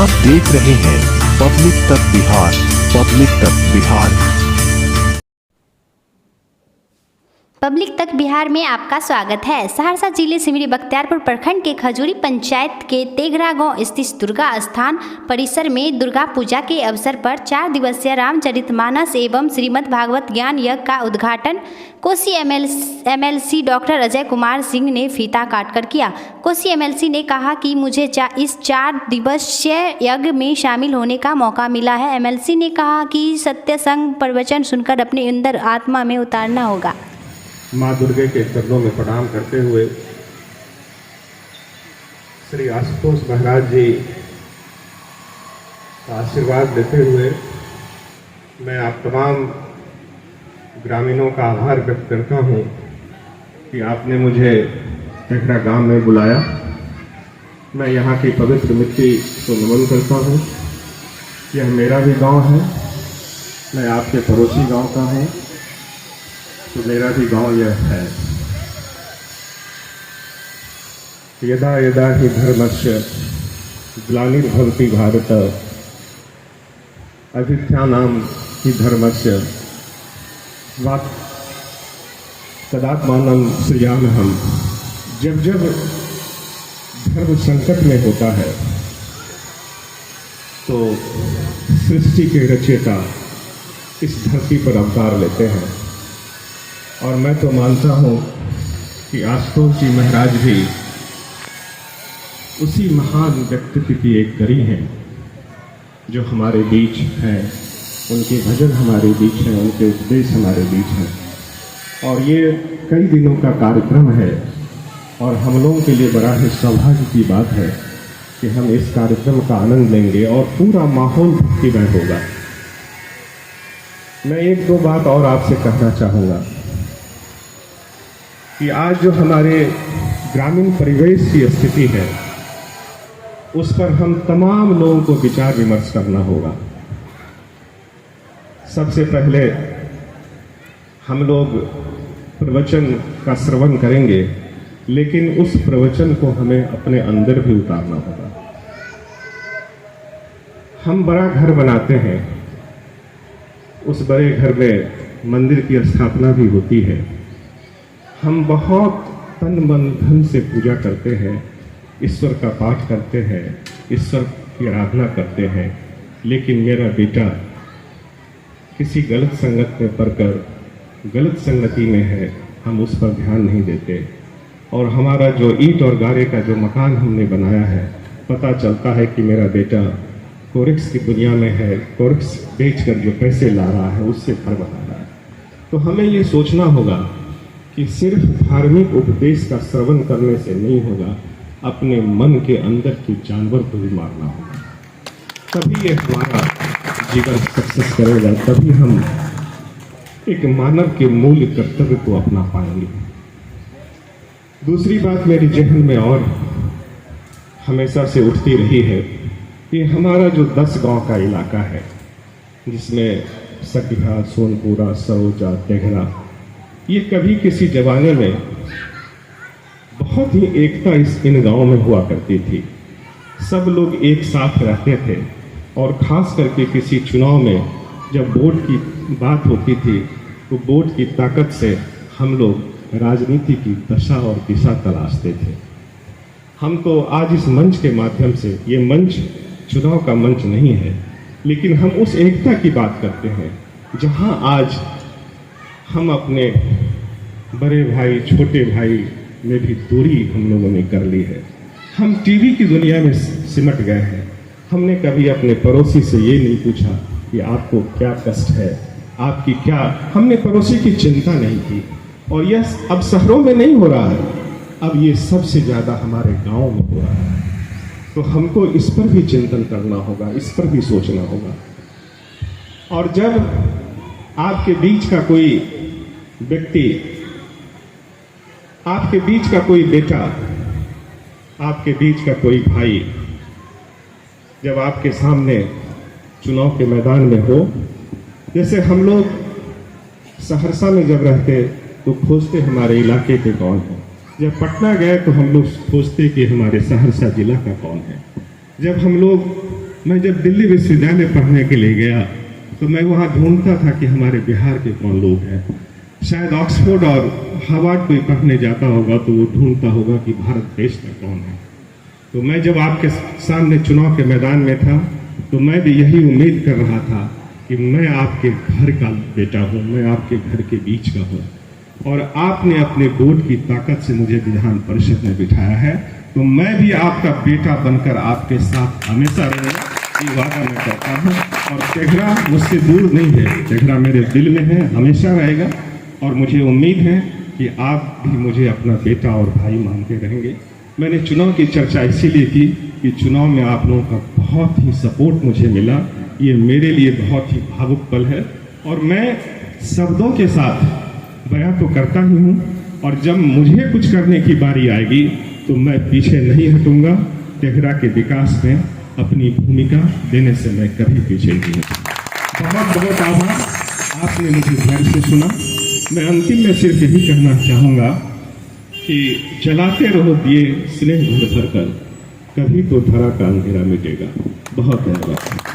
आप देख रहे हैं पब्लिक तक बिहार। पब्लिक तक बिहार। पब्लिक तक बिहार में आपका स्वागत है। सहरसा जिले सिमरी बख्तियारपुर प्रखंड के खजूरी पंचायत के तेघरा गांव स्थित दुर्गा स्थान परिसर में दुर्गा पूजा के अवसर पर 4 दिवसीय रामचरितमानस एवं श्रीमद् भागवत ज्ञान यज्ञ का उद्घाटन कोसी एमएलसी डॉक्टर अजय कुमार सिंह ने फीता काटकर किया। कोसी एमएलसी ने कहा कि मुझे इस 4 दिवसीय यज्ञ में शामिल होने का मौका मिला है। एमएलसी ने कहा कि सत्य संग प्रवचन सुनकर अपने अंदर आत्मा में उतारना होगा। माँ दुर्गे के चरणों में प्रणाम करते हुए श्री आशुतोष महाराज जी का आशीर्वाद लेते हुए मैं आप तमाम ग्रामीणों का आभार व्यक्त करता हूँ कि आपने मुझे तेघरा गांव में बुलाया। मैं यहाँ की पवित्र मिट्टी को नमन करता हूँ। यह मेरा भी गांव है, मैं आपके पड़ोसी गांव का हूँ, तो मेरा भी गांव यह है। यदा यदा हि धर्मस्य ग्लानिर्भवति भारत अभ्युत्थानं हि धर्मस्य तदात्मानं सृजाम्यहम्। जब जब धर्म संकट में होता है तो सृष्टि के रचयिता इस धरती पर अवतार लेते हैं, और मैं तो मानता हूँ कि आशुतोष जी महाराज भी उसी महान व्यक्तित्व की एक कड़ी हैं जो हमारे बीच हैं। उनके भजन हमारे बीच हैं, उनके उपदेश हमारे बीच हैं, और ये कई दिनों का कार्यक्रम है और हम लोगों के लिए बड़ा ही सौभाग्य की बात है कि हम इस कार्यक्रम का आनंद लेंगे और पूरा माहौल भक्तिमय होगा। मैं 1-2 बात और आपसे कहना चाहूँगा कि आज जो हमारे ग्रामीण परिवेश की स्थिति है उस पर हम तमाम लोगों को विचार विमर्श करना होगा। सबसे पहले हम लोग प्रवचन का श्रवण करेंगे, लेकिन उस प्रवचन को हमें अपने अंदर भी उतारना होगा। हम बड़ा घर बनाते हैं, उस बड़े घर में मंदिर की स्थापना भी होती है। हम बहुत तन मन धन से पूजा करते हैं, ईश्वर का पाठ करते हैं, ईश्वर की आराधना करते हैं, लेकिन मेरा बेटा किसी गलत संगत में पड़कर गलत संगति में है, हम उस पर ध्यान नहीं देते। और हमारा जो ईंट और गारे का जो मकान हमने बनाया है, पता चलता है कि मेरा बेटा कोरिक्स की दुनिया में है, कोरिक्स बेचकर जो पैसे ला रहा है उससे घर बना रहा है। तो हमें ये सोचना होगा कि सिर्फ धार्मिक उपदेश का श्रवण करने से नहीं होगा, अपने मन के अंदर की जानवर को भी मारना होगा, तभी ये हमारा जीवन सक्सेस करेगा, तभी हम एक मानव के मूल कर्तव्य को अपना पाएंगे। दूसरी बात मेरी जहन में और हमेशा से उठती रही है कि हमारा जो 10 गांव का इलाका है, जिसमें सकिहा, सोनपुरा, सरोजा, तेघरा, ये कभी किसी जमाने में बहुत ही एकता इन गांवों में हुआ करती थी। सब लोग एक साथ रहते थे, और ख़ास करके किसी चुनाव में जब वोट की बात होती थी तो वोट की ताकत से हम लोग राजनीति की दशा और दिशा तलाशते थे। हम तो आज इस मंच के माध्यम से, ये मंच चुनाव का मंच नहीं है, लेकिन हम उस एकता की बात करते हैं जहां आज हम अपने बड़े भाई छोटे भाई में भी दूरी हम लोगों ने कर ली है। हम टीवी की दुनिया में सिमट गए हैं। हमने कभी अपने पड़ोसी से ये नहीं पूछा कि आपको क्या कष्ट है, आपकी क्या, हमने पड़ोसी की चिंता नहीं की। और यह अब शहरों में नहीं हो रहा है, अब ये सबसे ज़्यादा हमारे गांव में हो रहा है। तो हमको इस पर भी चिंतन करना होगा, इस पर भी सोचना होगा। और जब आपके बीच का कोई व्यक्ति, आपके बीच का कोई बेटा, आपके बीच का कोई भाई जब आपके सामने चुनाव के मैदान में हो, जैसे हम लोग सहरसा में जब रहते तो खोजते हमारे इलाके के कौन है, जब पटना गए तो हम लोग खोजते कि हमारे सहरसा जिला का कौन है, जब हम लोग मैं जब दिल्ली विश्वविद्यालय पढ़ने के लिए गया तो मैं वहाँ ढूंढता था कि हमारे बिहार के कौन लोग हैं। शायद ऑक्सफोर्ड और हार्वर्ड कोई पढ़ने जाता होगा तो वो ढूंढता होगा कि भारत देश में कौन है। तो मैं जब आपके सामने चुनाव के मैदान में था तो मैं भी यही उम्मीद कर रहा था कि मैं आपके घर का बेटा हूँ, मैं आपके घर के बीच का हूँ, और आपने अपने वोट की ताकत से मुझे विधान परिषद में बिठाया है, तो मैं भी आपका बेटा बनकर आपके साथ हमेशा रहूँगा, ये वादा मैं करता हूँ। और तेघरा मुझसे दूर नहीं है, तेघरा मेरे दिल में है, हमेशा रहेगा, और मुझे उम्मीद है कि आप भी मुझे अपना बेटा और भाई मानते रहेंगे। मैंने चुनाव की चर्चा इसीलिए की कि चुनाव में आप लोगों का बहुत ही सपोर्ट मुझे मिला, ये मेरे लिए बहुत ही भावुक पल है, और मैं शब्दों के साथ बयां तो करता ही हूँ, और जब मुझे कुछ करने की बारी आएगी तो मैं पीछे नहीं हटूंगा। तेघरा के विकास में अपनी भूमिका देने से मैं कभी पीछे नहीं हटूंगा। बहुत बहुत आभार, आपने मुझे धैर्य से सुना। मैं अंतिम में सिर्फ यही कहना चाहूँगा कि जलाते रहो दिए स्नेह भर भर कर, कभी तो धरा का अंधेरा मिटेगा। बहुत धन्यवाद।